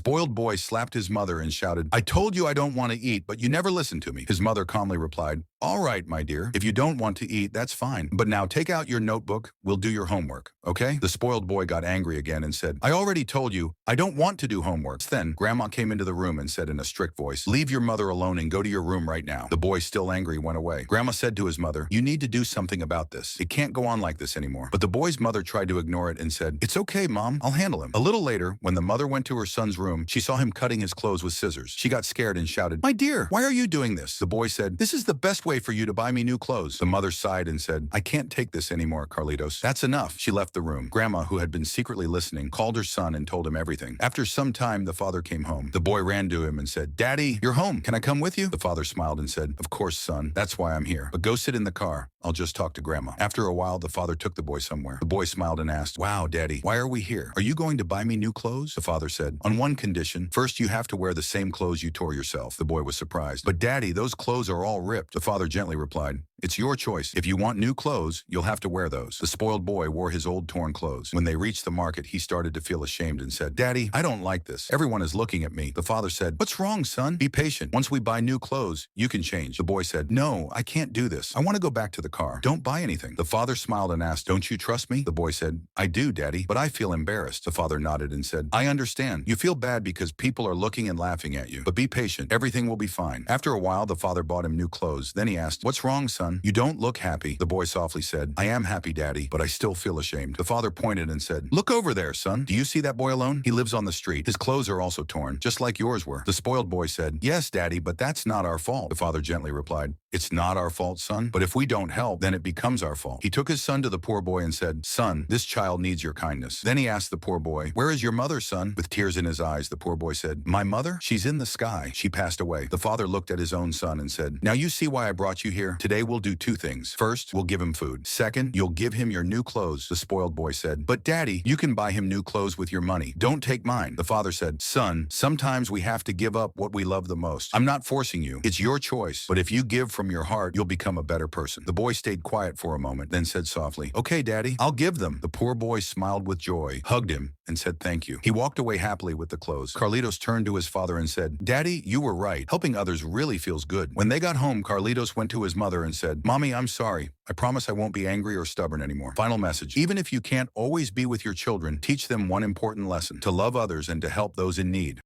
spoiled boy slapped his mother and shouted, "I told you I don't want to eat, but you never listened to me." His mother calmly replied, "All right, my dear. If you don't want to eat, that's fine. But now take out your notebook. We'll do your homework, okay?" The spoiled boy got angry again and said, "I already told you, I don't want to do homework." Then Grandma came into the room and said in a strict voice, "Leave your mother alone and go to your room right now." The boy, still angry, went away. Grandma said to his mother, "You need to do something about this. It can't go on like this anymore." But the boy's mother tried to ignore it and said, "It's okay, Mom. I'll handle him." A little later, when the mother went to her son's room, she saw him cutting his clothes with scissors. She got scared and shouted, "My dear, why are you doing this?" The boy said, "This is the best way for you to buy me new clothes." The mother sighed and said, "I can't take this anymore, Carlitos. That's enough." She left the room. Grandma, who had been secretly listening, called her son and told him everything. After some time, the father came home. The boy ran to him and said, "Daddy, you're home. Can I come with you?" The father smiled and said, "Of course, son. That's why I'm here. But go sit in the car. I'll just talk to Grandma." After a while, the father took the boy somewhere. The boy smiled and asked, "Wow, Daddy, why are we here? Are you going to buy me new clothes?" The father said, "On one condition. First, you have to wear the same clothes you tore yourself." The boy was surprised. "But Daddy, those clothes are all ripped." The father gently replied, "It's your choice. If you want new clothes, you'll have to wear those." The spoiled boy wore his old torn clothes. When they reached the market, he started to feel ashamed and said, "Daddy, I don't like this. Everyone is looking at me." The father said, "What's wrong, son? Be patient. Once we buy new clothes, you can change." The boy said, "No, I can't do this. I want to go back to the car. Don't buy anything." The father smiled and asked, "Don't you trust me?" The boy said, "I do, Daddy, but I feel embarrassed." The father nodded and said, "I understand. You feel bad because people are looking and laughing at you. But be patient. Everything will be fine." After a while, the father bought him new clothes. Then he asked, "What's wrong, son? You don't look happy." The boy softly said, "I am happy, Daddy, but I still feel ashamed." The father pointed and said, "Look over there, son. Do you see that boy alone? He lives on the street. His clothes are also torn, just like yours were." The spoiled boy said, "Yes, Daddy, but that's not our fault." The father gently replied, "It's not our fault, son, but if we don't help, then it becomes our fault." He took his son to the poor boy and said, "Son, this child needs your kindness." Then he asked the poor boy, "Where is your mother, son?" With tears in his eyes, the poor boy said, "My mother? She's in the sky. She passed away." The father looked at his own son and said, "Now you see why I brought you here. Today we'll do two things. First, we'll give him food. Second, you'll give him your new clothes." The spoiled boy said, "But Daddy, you can buy him new clothes with your money. Don't take mine." The father said, "Son, sometimes we have to give up what we love the most. I'm not forcing you. It's your choice. But if you give from your heart, you'll become a better person." The boy stayed quiet for a moment, then said softly, "Okay, Daddy, I'll give them." The poor boy smiled with joy, hugged him, and said thank you. He walked away happily with the clothes. Carlitos turned to his father and said, "Daddy, you were right. Helping others really feels good." When they got home, Carlitos went to his mother and said, "Mommy, I'm sorry. I promise I won't be angry or stubborn anymore." Final message. Even if you can't always be with your children, teach them one important lesson: to love others and to help those in need.